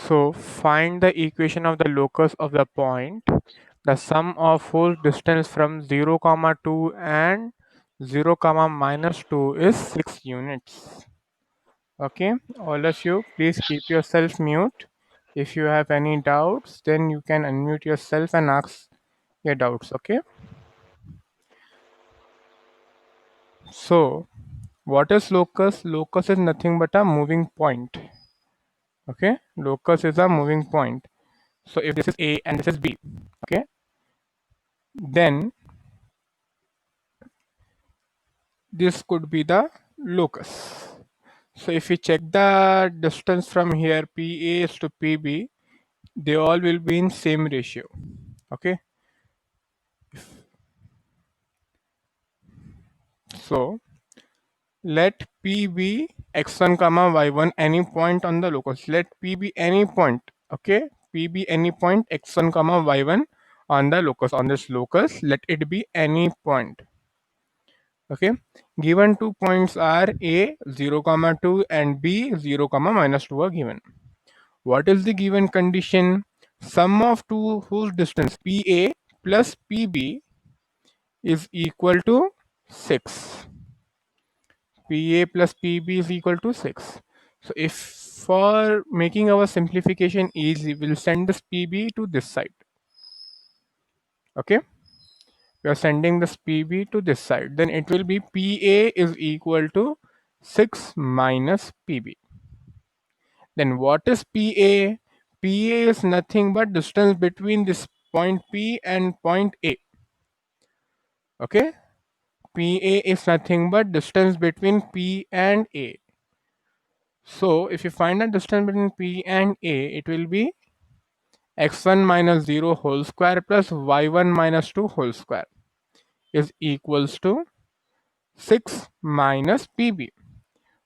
So find the equation of the locus of the point, the sum of whose distance from 0 comma 2 and 0 comma minus 2 is 6 units. Okay, all of you, please keep yourself mute. If you have any doubts, then you can unmute yourself and ask your doubts. Okay, so what is locus? Locus is nothing but a moving point. Okay, locus is a moving point. So if this is A and this is B, okay, then this could be the locus. So if we check the distance from here, PA is to PB, they all will be in same ratio. Okay, so let P be x1 comma y1 any point on the locus. Let P be any point. Okay, P be any point x1 comma y1 on the locus. On this locus, let it be any point. Okay, given two points are A 0 comma 2 and B 0 comma minus 2 are given. What is the given condition? Sum of two whose distance PA plus PB is equal to 6. PA plus PB is equal to 6. So if for making our simplification easy, we'll send this PB to this side. Okay, we are sending this PB to this side. Then it will be PA is equal to 6 minus PB. Then what is PA? PA is nothing but distance between this point P and point A. Okay, PA is nothing but distance between P and A. So if you find the distance between P and A, it will be x1 minus 0 whole square plus y1 minus 2 whole square is equals to 6 minus PB.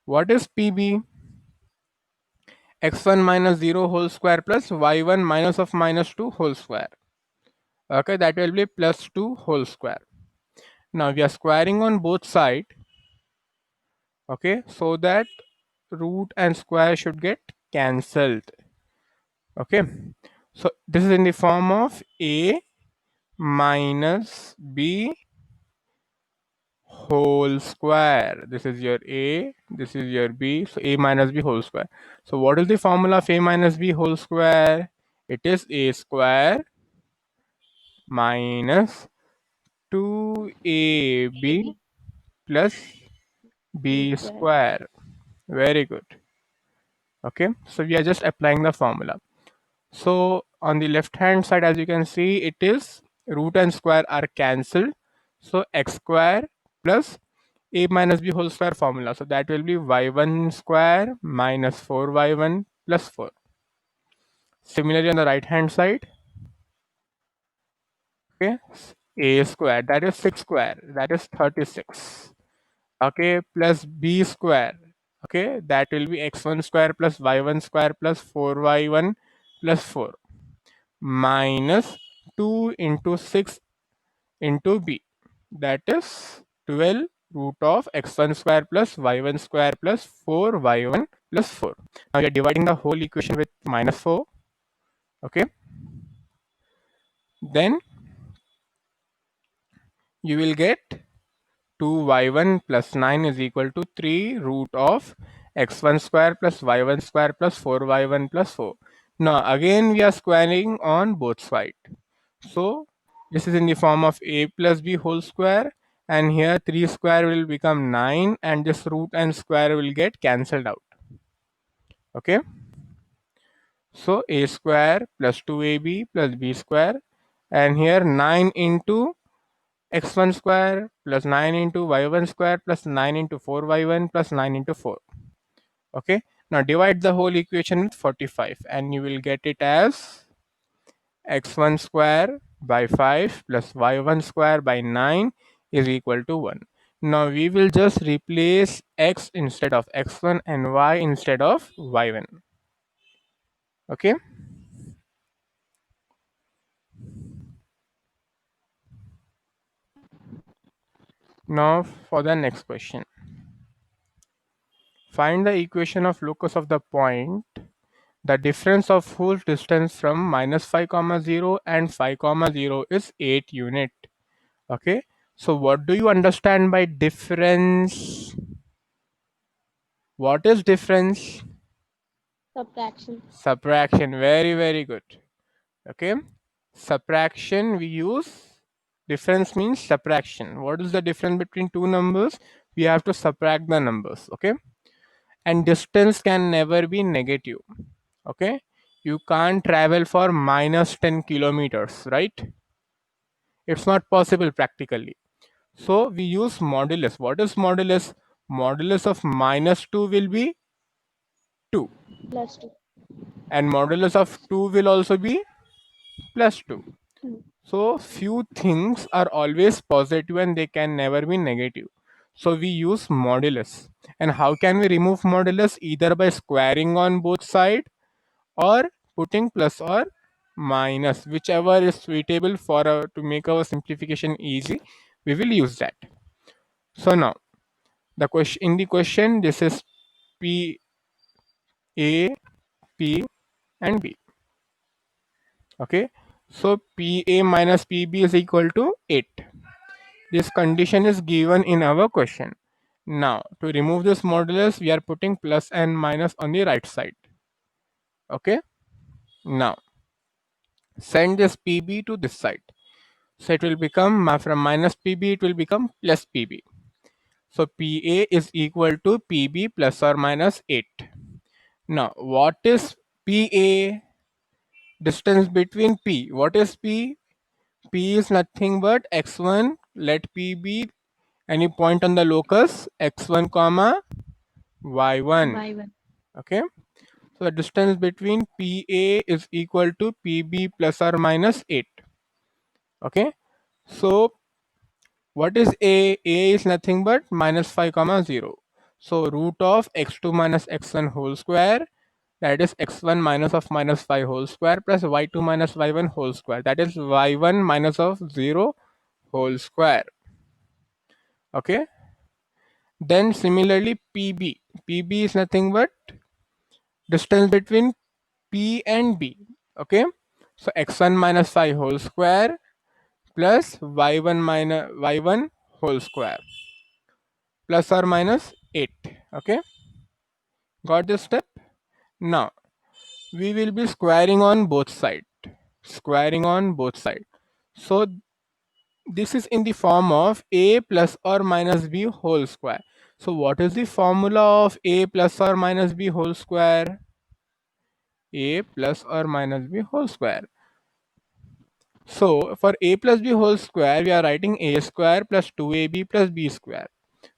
What is PB? x1 minus 0 whole square plus y1 minus of minus 2 whole square. Okay, that will be plus 2 whole square. Now we are squaring on both sides. Okay, so that root and square should get cancelled. Okay, so this is in the form of a minus b whole square. This is your a, this is your b, so a minus b whole square. So what is the formula of a minus b whole square? It is a square minus 2ab plus b square. Very good. Okay, so we are just applying the formula. So on the left hand side, as you can see, it is root and square are cancelled. So x square plus a minus b whole square formula. So that will be y1 square minus 4y1 plus 4. Similarly on the right hand side, okay, a square, that is 6 square, that is 36. Okay, plus b square, okay, that will be x1 square plus y1 square plus 4y1 plus 4 minus 2 into 6 into b, that is 12 root of x1 square plus y1 square plus 4y1 plus 4. Now we are dividing the whole equation with minus 4. Okay, then you will get 2y1 plus 9 is equal to 3 root of x1 square plus y1 square plus 4y1 plus 4. Now again we are squaring on both sides. So this is in the form of a plus b whole square, and here 3 square will become 9 and this root and square will get cancelled out. Okay, so a square plus 2ab plus b square, and here 9 into x1 square plus 9 into y1 square plus 9 into 4y1 plus 9 into 4. Okay, now divide the whole equation with 45 and you will get it as x1 square by 5 plus y1 square by 9 is equal to 1. Now we will just replace x instead of x1 and y instead of y1. Okay, now for the next question. Find the equation of locus of the point The difference of whose distance from minus 5 comma 0 and 5 comma 0 is 8 unit. Okay, so what do you understand by difference? What is difference? Subtraction. Subtraction. Very, very good. Okay, subtraction we use. Difference means subtraction. What is the difference between two numbers? We have to subtract the numbers. Okay, and distance can never be negative. Okay, you can't travel for minus 10 kilometers, right? It's not possible practically. So we use modulus. What is modulus? Modulus of minus 2 will be 2, Plus 2. and modulus of 2 will also be plus 2. Hmm. So few things are always positive and they can never be negative. So we use modulus. And how can we remove modulus? Either by squaring on both sides or putting plus or minus, whichever is suitable for to make our simplification easy, we will use that. So now the question in the question, this is P A, P and B. Okay, so PA minus PB is equal to 8. This condition is given in our question. Now to remove this modulus, we are putting plus and minus on the right side. Okay, now send this PB to this side. So it will become from minus PB, it will become plus PB. So PA is equal to PB plus or minus 8. Now what is PA? Distance between P. What is P? P is nothing but x1. Let P be any point on the locus x1 comma y1. Y1. Okay, so the distance between PA is equal to PB plus or minus 8. Okay, so what is A? A is nothing but minus 5 comma 0. So root of x2 minus x1 whole square, that is x1 minus of minus 5 whole square plus y2 minus y1 whole square, that is y1 minus of 0 whole square. Okay, then similarly PB. PB is nothing but distance between P and B. Okay, so x1 minus 5 whole square plus y1 minus y1 whole square plus or minus 8. Okay, got this step? Now we will be squaring on both sides. Squaring on both sides. So this is in the form of a plus or minus b whole square. So what is the formula of a plus or minus b whole square? A plus or minus b whole square. So for a plus b whole square, we are writing a square plus 2ab plus b square.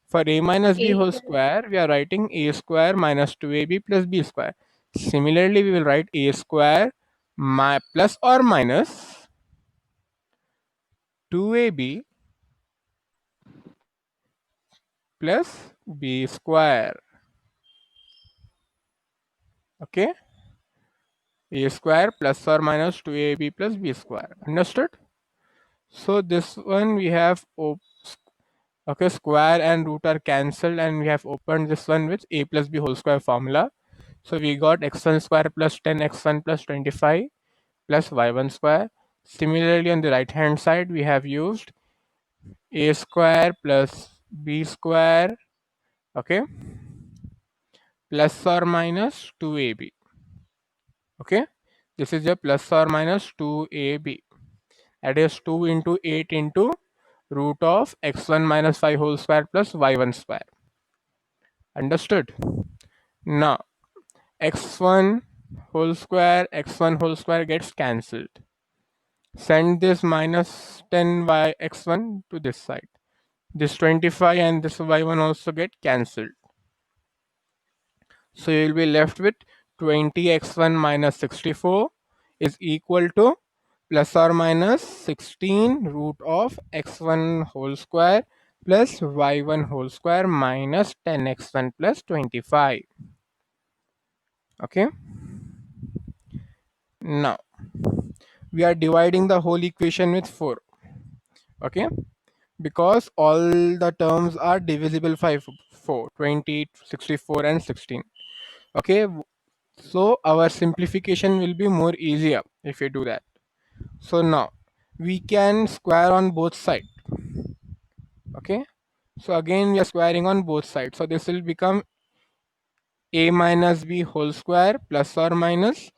For a minus b A whole square, we are writing a square minus 2ab plus b square. Similarly, we will write a square plus or minus 2ab plus b square. Okay, a square plus or minus 2ab plus b square. Understood? So this one we have okay, square and root are cancelled and we have opened this one with a plus b whole square formula. So we got x1 square plus 10 x1 plus 25 plus y1 square. Similarly on the right hand side we have used a square plus b square, okay, plus or minus 2ab. Okay, this is your plus or minus 2ab. That is 2 into 8 into root of x1 minus 5 whole square plus y1 square. Understood? Now x1 whole square gets cancelled. Send this minus 10 by x1 to this side. This 25 and this y1 also get cancelled. So you will be left with 20x1 minus 64 is equal to plus or minus 16 root of x1 whole square plus y1 whole square minus 10x1 plus 25. Okay, now we are dividing the whole equation with 4. Okay, because all the terms are divisible by 4, 20, 64 and 16. Okay, So our simplification will be more easier if we do that. So now we can square on both sides. Okay. So again we are squaring on both sides. So this will become a minus b whole square plus or minus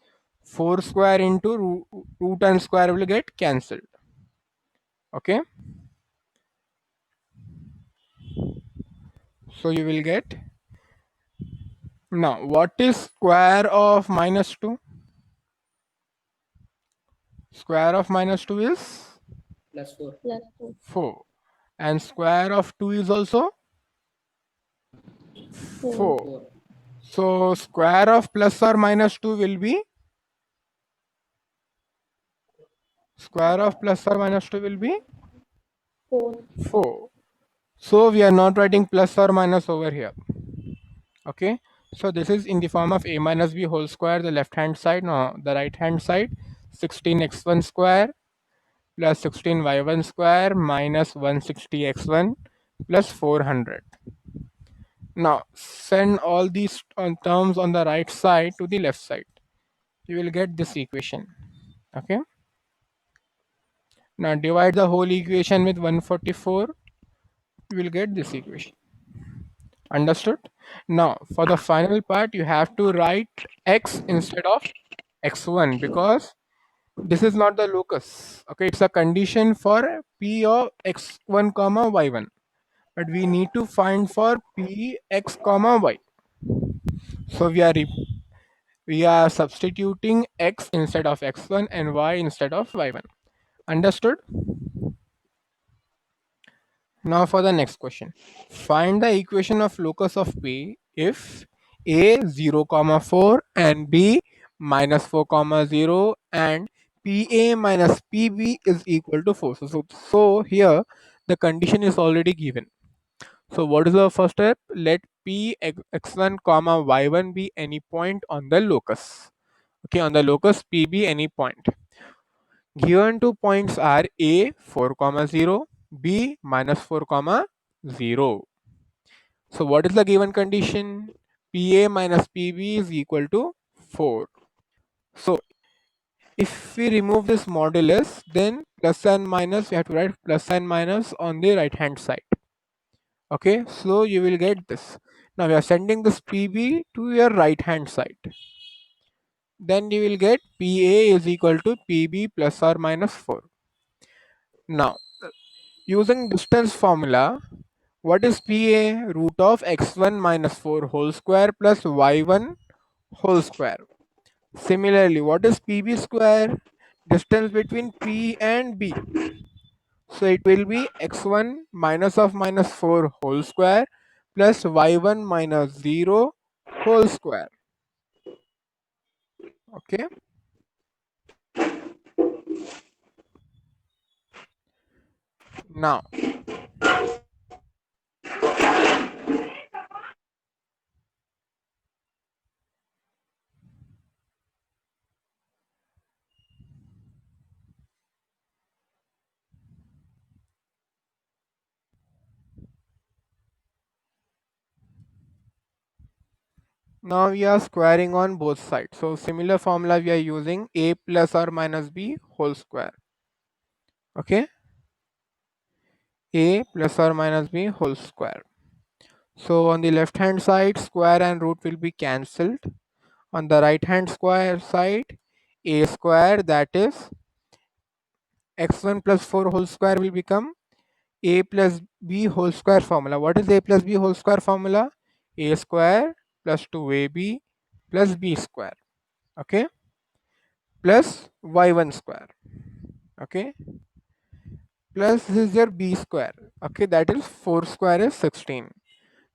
4 square into root and square will get cancelled. Okay. So you will get, now what is square of minus 2? Square of minus 2 is Plus 4. Plus 2. 4, and square of 2 is also 4. 4. 4. So square of plus or minus 2 will be, square of plus or minus 2 will be 4. 4. So we are not writing plus or minus over here. Okay. So this is in the form of a minus b whole square, the left hand side. Now the right hand side, 16x1 square plus 16y1 square minus 160x1 plus 400. Now send all these terms on the right side to the left side. You will get this equation. Okay. Now divide the whole equation with 144. You will get this equation. Understood? Now for the final part, you have to write x instead of x1 because this is not the locus. Okay, it's a condition for p of x1 comma y1, but we need to find for p x comma y. So we are substituting x instead of x1 and y instead of y1. Understood? Now for the next question. Find the equation of locus of p if a 0 comma 4 and b minus 4 comma 0 and pa minus pb is equal to 4. So here the condition is already given. So what is the first step? Let p x1 comma y1 be any point on the locus. Okay, on the locus p be any point. Given two points are a 4 comma 0, b minus 4 comma 0. So what is the given condition? Pa minus pb is equal to 4. So if we remove this modulus, then plus and minus, we have to write plus and minus on the right hand side. Okay, so you will get this. Now we are sending this pb to your right hand side. Then you will get pa is equal to pb plus or minus 4. Now using distance formula, what is PA? Root of x1 minus 4 whole square plus y1 whole square. Similarly, what is PB square? Distance between P and B. So it will be x1 minus of minus 4 whole square plus y1 minus 0 whole square. Okay. Now Now we are squaring on both sides. So similar formula we are using a plus or minus b whole square. Okay. A plus or minus b whole square. So on the left hand side, square and root will be cancelled. On the right hand square side, a square, that is x1 plus 4 whole square, will become a plus b whole square formula. What is a plus b whole square formula? A square plus 2ab plus b square. Okay. Plus y1 square. Okay. Plus this is your b square. Okay. That is 4 square is 16.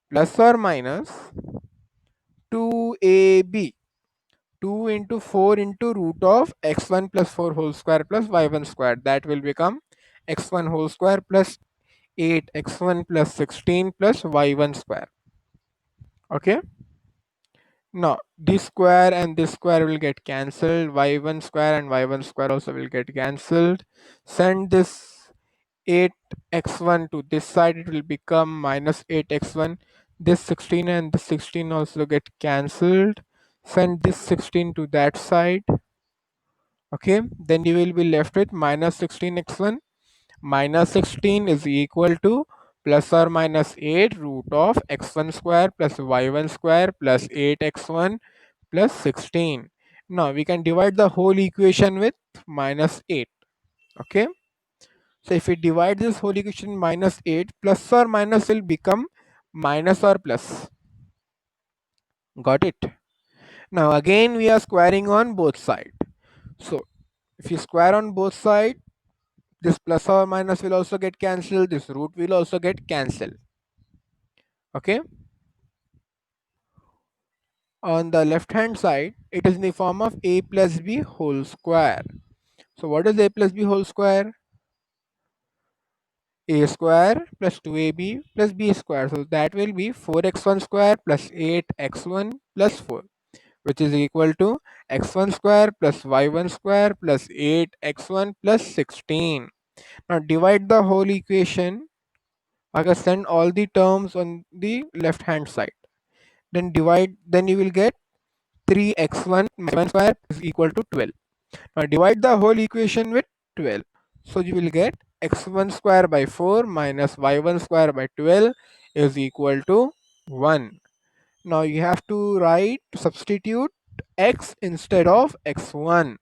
Plus or minus 2ab. 2 into 4 into root of x1 plus 4 whole square plus y1 square. That will become x1 whole square plus 8 x1 plus 16 plus y1 square. Okay. Now this square and this square will get cancelled. Y1 square and y1 square also will get cancelled. Send this 8x1 to this side. It will become minus 8x1. This 16 and this 16 also get cancelled. Send this 16 to that side. Okay, then you will be left with minus 16x1. Minus 16 is equal to plus or minus 8 root of x1 square plus y1 square plus 8x1 plus 16. Now we can divide the whole equation with minus 8. Okay, so if we divide this whole equation minus 8, plus or minus will become minus or plus. Got it? Now again we are squaring on both sides. So if you square on both sides, this plus or minus will also get cancelled, this root will also get cancelled. Okay, on the left hand side it is in the form of a plus b whole square. So what is a plus b whole square? A square plus 2ab plus b square. So that will be 4x1 square plus 8x1 plus 4, which is equal to x1 square plus y1 square plus 8x1 plus 16. Now divide the whole equation. Okay, send all the terms on the left hand side. Then divide, then you will get 3x1 minus 1 square is equal to 12. Now divide the whole equation with 12. So you will get x1 square by 4 minus y1 square by 12 is equal to 1. Now you have to write, substitute x instead of x1.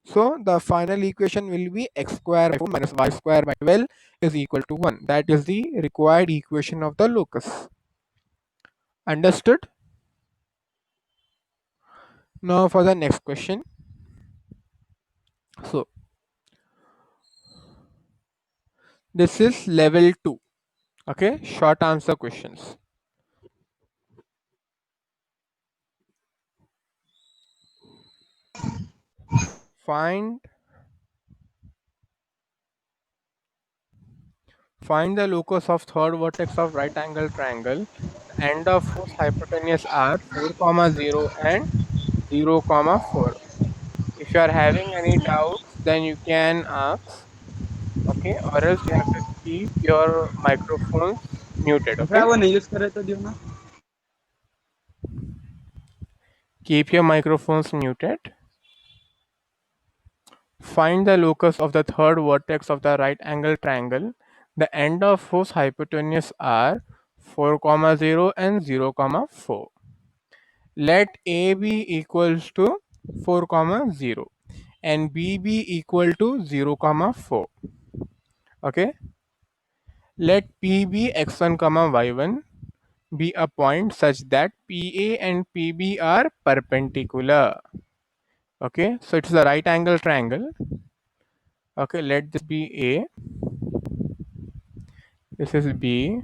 So the final equation will be x square by 4 minus y square by 12 is equal to 1. That is the required equation of the locus. Understood? Now for the next question. So this is level 2. Okay, short answer questions. Find the locus of third vertex of right angle triangle, the end of whose hypotenuse are 4 comma 0 and 0 comma 4. If you are having any doubts, then you can ask. Okay, or else you have to keep your microphones muted. Okay, वो नहीं use कर रहे तो दियो ना keep your microphones muted. Find the locus of the third vertex of the right angle triangle, the end of whose hypotenuse are 4 comma 0 and 0 comma 4. Let a be equals to 4 comma 0 and b be equal to 0 comma 4. Okay, let p be x1 comma y1 be a point such that PA and PB are perpendicular. Okay, so it's a right angle triangle. Okay, let this be A, this is B,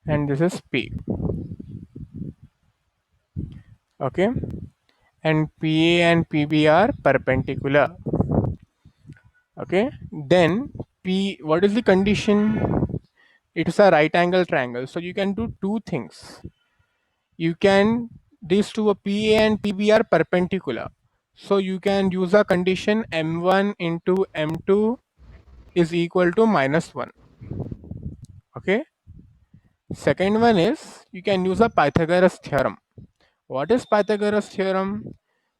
and this is P. Okay, and PA and PB are perpendicular. Okay, then P, what is the condition? It is a right angle triangle, so you can do two things. You can, these two PA and PB are perpendicular, so you can use a condition m1 into m2 is equal to minus 1. Okay, second one is you can use a Pythagoras theorem. What is Pythagoras theorem?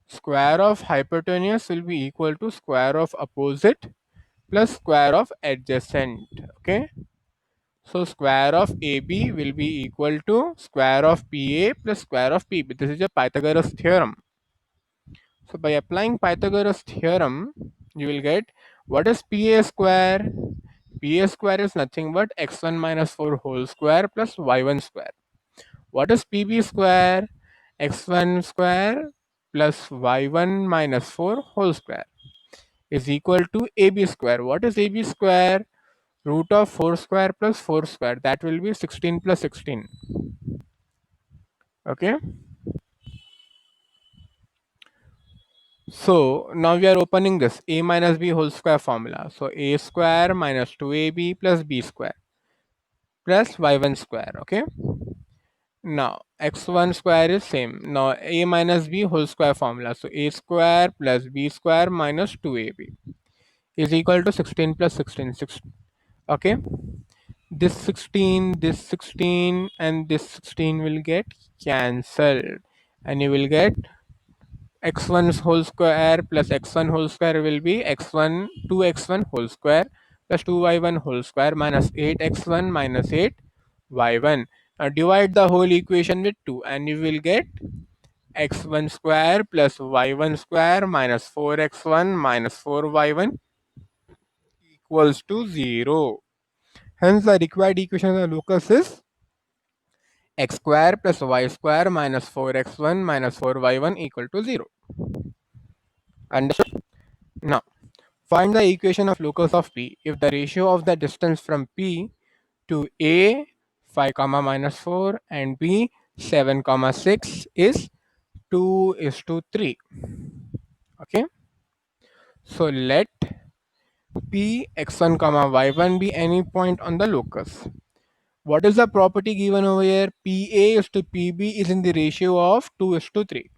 Square of hypotenuse will be equal to square of opposite plus square of adjacent. Okay, so square of AB will be equal to square of PA plus square of PB. This is a Pythagoras theorem. So by applying Pythagoras theorem, you will get, what is PA square? PA square is nothing but x1 minus 4 whole square plus y1 square. What is PB square? X1 square plus y1 minus 4 whole square is equal to AB square. What is AB square? Root of 4 square plus 4 square. That will be 16 plus 16. Okay. So now we are opening this a minus b whole square formula. So a square minus 2ab plus b square plus y1 square. Okay. Now x1 square is same. Now a minus b whole square formula. So a square plus b square minus 2ab is equal to 16 plus 16. Okay. this 16 and this 16 will get cancelled, and you will get x1 whole square plus x1 whole square will be x1 2x1 whole square plus 2y1 whole square minus 8x1 minus 8y1. Now divide the whole equation with 2 and you will get x1 square plus y1 square minus 4x1 minus 4y1 equals to 0. Hence the required equation of the locus is x square plus y square minus 4x1 minus 4y1 equal to 0. Understood? Now find the equation of locus of P if the ratio of the distance from P to A 5 comma minus 4 and B 7 comma 6 is 2 is to 3. Okay, so let P x1 comma y1 be any point on the locus. What is the property given over here? PA is to PB is in the ratio of 2 is to 3.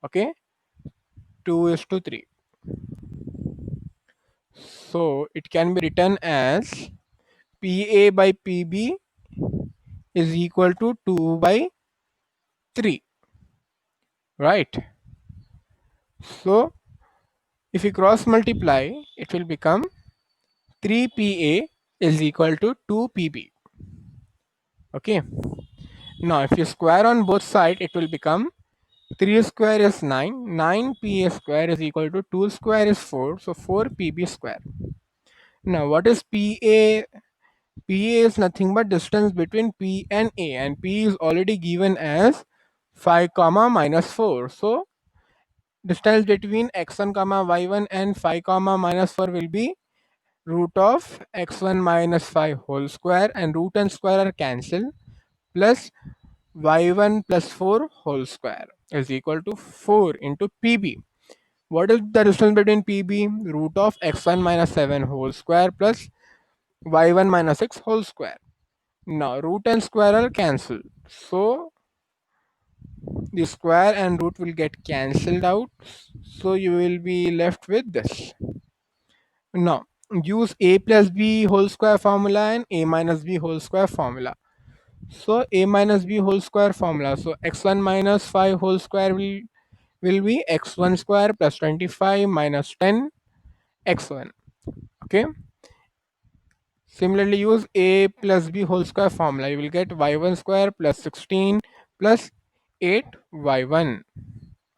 Okay, 2 is to 3. So it can be written as PA by PB is equal to 2 by 3, right? So if you cross multiply, it will become 3PA is equal to 2PB. Okay, now if you square on both sides, it will become 3 square is 9, 9PA square is equal to 2 square is 4, so 4PB square. Now what is PA? PA is nothing but distance between P and A, and P is already given as 5 comma minus 4. So distance between x1 comma y1 and 5 comma minus 4 will be root of x1 minus 5 whole square, and root and square are cancelled, plus y1 plus 4 whole square is equal to 4 into PB. What is the distance between PB? Root of x1 minus 7 whole square plus y1 minus 6 whole square. Now root and square are cancelled, so the square and root will get cancelled out, so you will be left with this. Now use a plus b whole square formula and a minus b whole square formula. So a minus b whole square formula, so x1 minus 5 whole square will be x1 square plus 25 minus 10 x1. Okay, similarly use a plus b whole square formula, you will get y1 square plus 16 plus 8y1.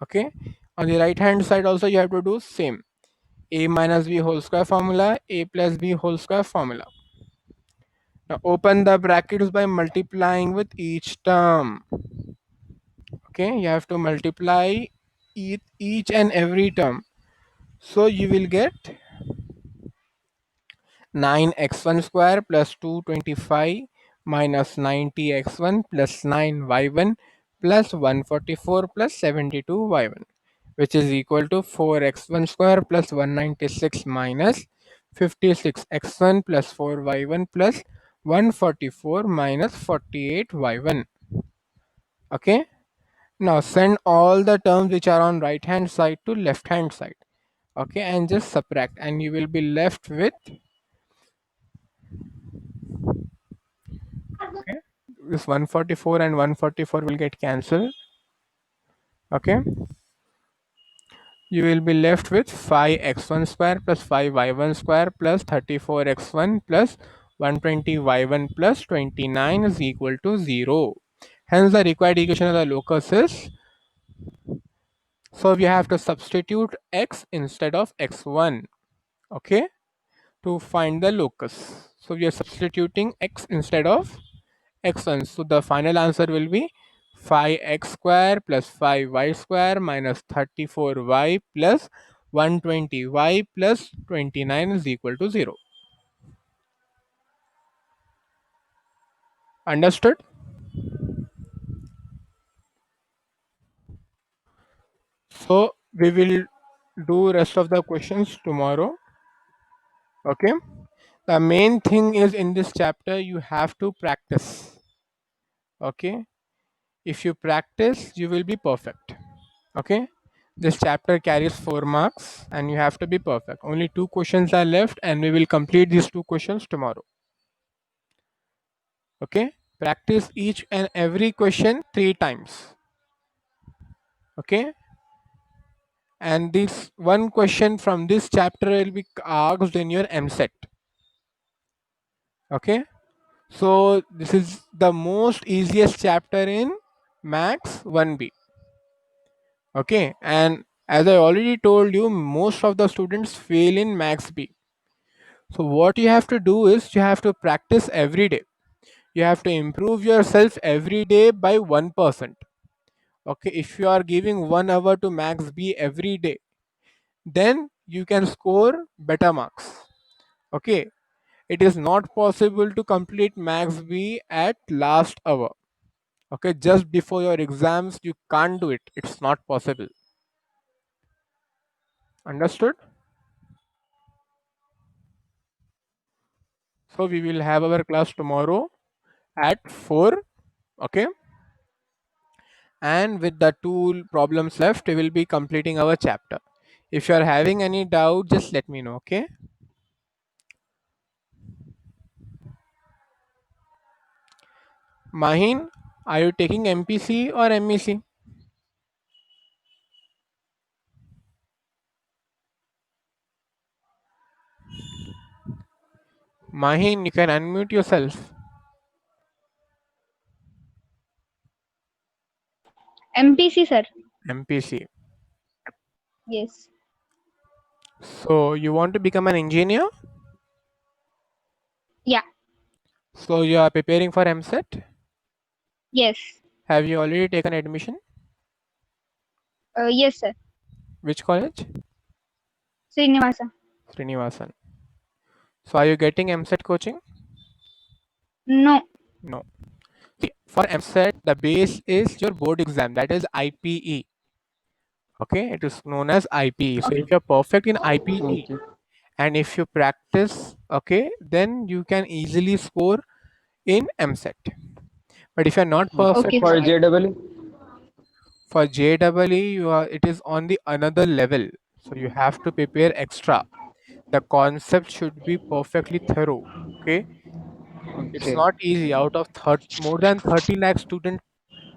Okay, on the right hand side also you have to do same, a minus b whole square formula, a plus b whole square formula. Now open the brackets by multiplying with each term. Okay, you have to multiply each and every term, so you will get 9x1 square plus 225 minus 90x1 plus 9y1 plus 144 plus 72y1, which is equal to 4x1 square plus 196 minus 56x1 plus 4y1 plus 144 minus 48y1. Okay, now send all the terms which are on right hand side to left hand side. Okay, and just subtract, and you will be left with, okay, this 144 and 144 will get cancelled. Okay, you will be left with 5x1 square plus 5y1 square plus 34x1 plus 120y1 plus 29 is equal to 0. Hence the required equation of the locus is, so we have to substitute x instead of x1, okay, to find the locus. So we are substituting x instead of x1. So the final answer will be 5x square plus 5y square minus 34y plus 120y plus 29 is equal to 0. Understood? So we will do rest of the questions tomorrow. Okay. The main thing is in this chapter you have to practice. Okay. If you practice, you will be perfect. Okay, this chapter carries 4 marks and you have to be perfect. Only 2 questions are left and we will complete these 2 questions tomorrow. Okay, practice each and every question 3 times. Okay, and this one question from this chapter will be asked in your MSET. Okay, so this is the most easiest chapter in Max 1B. Okay, and as I already told you, most of the students fail in Max B. So what you have to do is you have to practice every day. You have to improve yourself every day by 1%. Okay, if you are giving 1 hour to Max B every day, then you can score better marks. Okay, it is not possible to complete Max B at last hour. Okay, just before your exams, you can't do it. It's not possible. Understood? So we will have our class tomorrow at 4. Okay, and with the two problems left, we will be completing our chapter. If you are having any doubt, just let me know. Okay, Mahin, are you taking MPC or MEC? Mahin, you can unmute yourself. MPC, sir. MPC. Yes. So you want to become an engineer? Yeah. So you are preparing for MSET? Yes. Have you already taken admission? Yes, sir. Which college? Srinivasa. Srinivasan. So are you getting MSET coaching? No. No. See, for MSET, the base is your board exam, that is IPE. Okay, it is known as IPE. So if you're perfect in IPE Okay. and if you practice, okay, then you can easily score in MSET. But if you're not perfect Okay, in For sir. JEE? for JEE, it is on the another level. So you have to prepare extra. The concept should be perfectly thorough. Okay, it's Okay. not easy. Out of more than 30 lakh students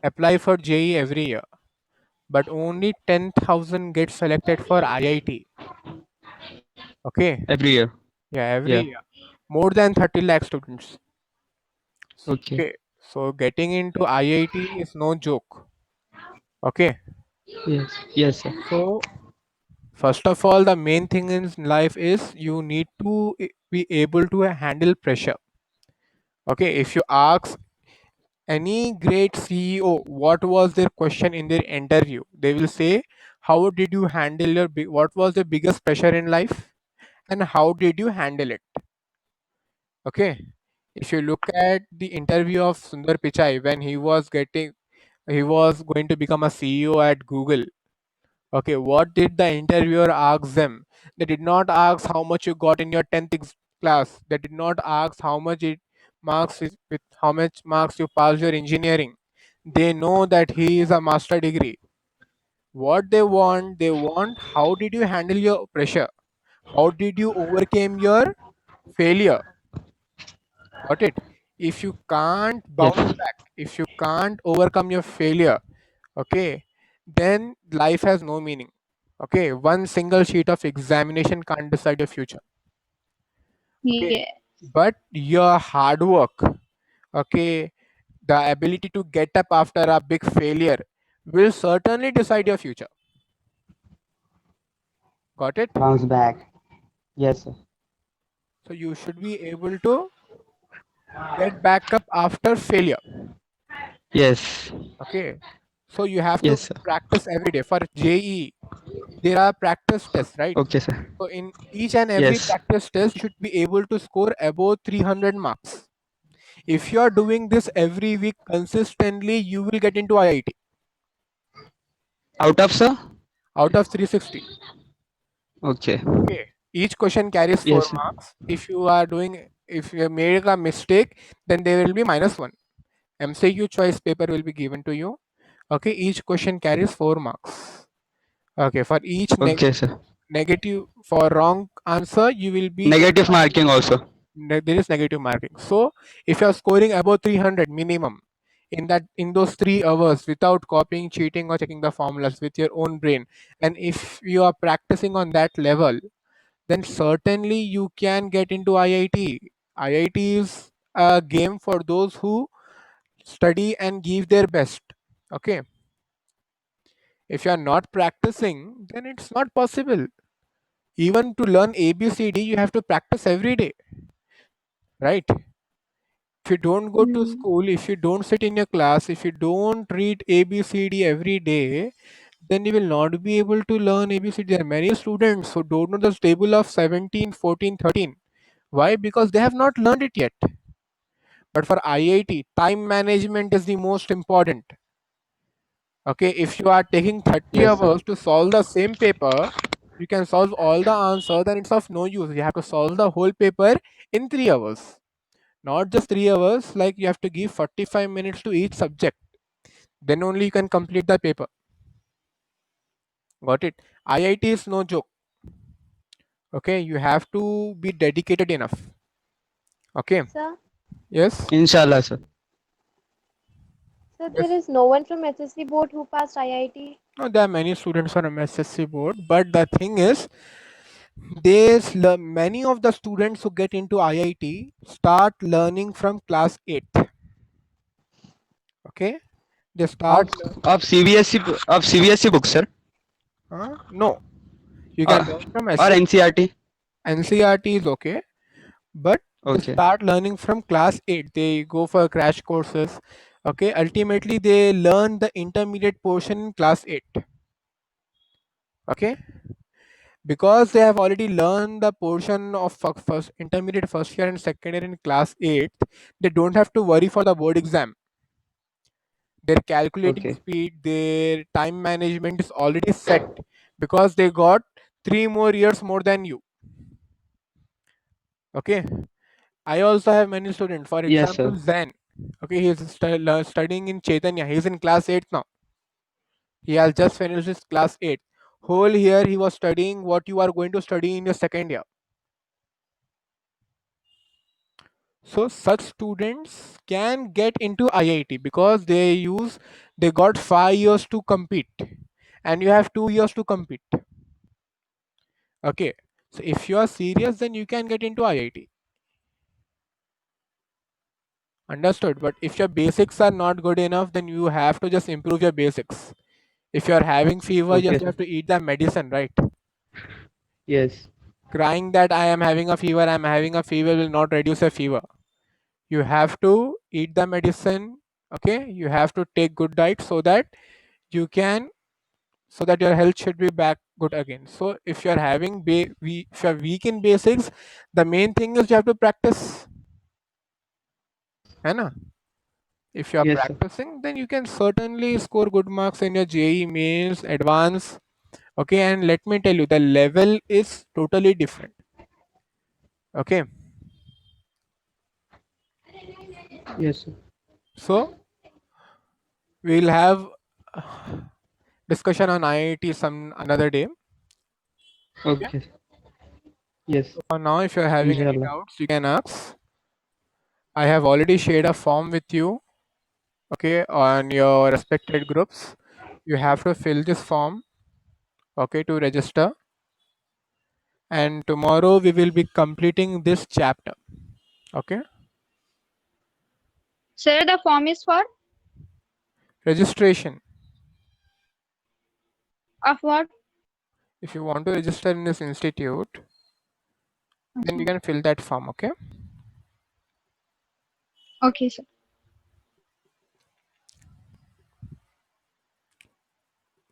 apply for JEE every year, but only 10,000 get selected for IIT. Okay, Every year. yeah, every Yeah. year, more than 30 lakh students. Okay. Okay, so getting into IIT is no joke. Okay, Yes. Yes, sir. so first of all, the main thing in life is you need to be able to handle pressure. Okay, if you ask any great CEO what was their question in their interview, they will say, how did you handle what was the biggest pressure in life and how did you handle it? Okay, if you look at the interview of Sundar Pichai when he was going to become a CEO at Google. Okay, what did the interviewer ask them? They did not ask how much you got in your 10th class. They did not ask how much it marks is with how much marks you pass your engineering. They know that he is a master degree. What they want how did you handle your pressure? How did you overcome your failure? Got it? If you can't Yes. bounce back, if you can't overcome your failure, okay, then life has no meaning. Okay, one single sheet of examination can't decide your future. Okay, Yeah. but your hard work, okay, the ability to get up after a big failure will certainly decide your future. Got it? Bounce back. Yes, sir. So you should be able to get back up after failure. Yes. Okay, so you have to Yes, sir. practice every day. For JE, there are practice tests, right? Okay, sir. So in each and every Yes. practice test, you should be able to score above 300 marks. If you are doing this every week consistently, you will get into IIT Out of, sir? out of 360. Okay. Okay. Each question carries 4 Yes, sir. marks. If you make a mistake, then there will be -1. MCQ choice paper will be given to you. Okay. Each question carries 4 marks. Okay. For each Okay, sir. negative for wrong answer, you will be Negative marking also. there is negative marking. So if you are scoring above 300 minimum in those 3 hours without copying, cheating, or checking the formulas with your own brain, and if you are practicing on that level, then certainly you can get into IIT. IIT is a game for those who study and give their best. Okay. If you are not practicing, then it's not possible. Even to learn ABCD, you have to practice every day, right? If you don't go to Hmm. school, if you don't sit in your class, if you don't read ABCD every day, then you will not be able to learn ABCD. There are many students who don't know the table of 17, 14, 13. Why? Because they have not learned it yet. But for IIT, time management is the most important. Okay, if you are taking 30 Yes, sir. hours to solve the same paper, you can solve all the answers, then it's of no use. You have to solve the whole paper in 3 hours. Not just 3 hours, like you have to give 45 minutes to each subject. Then only you can complete the paper. Got it? IIT is no joke. Okay, you have to be dedicated enough. Okay, Sir, yes, Inshallah, sir. so there yes. is no one from SSC board who passed IIT. No, there are many students on MSSC board, but the thing is, there's many of the students who get into IIT start learning from class 8. Okay, they start. Of of CBSE of CBSE books, sir. No, you can Uh, learn from or SS. NCRT. NCRT is okay, but they Okay. start learning from class 8. They go for crash courses. Okay, ultimately they learn the intermediate portion in class 8. Okay, because they have already learned the portion of first intermediate first year and second year in class 8, they don't have to worry for the board exam. Their calculating Okay. speed, their time management is already set because they got 3 more years more than you. Okay, I also have many students, for Yes, example, sir. Zen. Okay, he's studying in Chaitanya. He's in class 8 now. He has just finished his class 8. Whole year he was studying what you are going to study in your second year. So such students can get into IIT because they got 5 years to compete, and you have 2 years to compete. Okay, so if you are serious, then you can get into IIT. Understood? But if your basics are not good enough, then you have to just improve your basics. If you are having fever, Okay, just you sir. have to eat the medicine, right? Yes. Crying that I am having a fever, I'm having a fever will not reduce a fever. You have to eat the medicine. Okay, you have to take good diet so that you can, so that your health should be back good again. So if you're having if you're weak in basics, the main thing is you have to practice, है ना? If you are Yes, sir. practicing, then you can certainly score good marks in your JEE mains, advance. Okay, and let me tell you, the level is totally different. Okay, Yes, sir. so we'll have discussion on IIT some another day. Okay. Okay. Yes. So for now, if you're having any Inshallah. doubts, you can ask. I have already shared a form with you. Okay, on your respected groups. You have to fill this form. Okay, to register. And tomorrow we will be completing this chapter. Okay, Sir, the form is for registration. of what? If you want to register in this institute, then you Okay, can fill that form. Okay. okay, sir.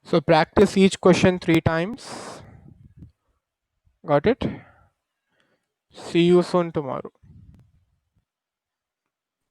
So practice each question 3 times. Got it? See you soon tomorrow.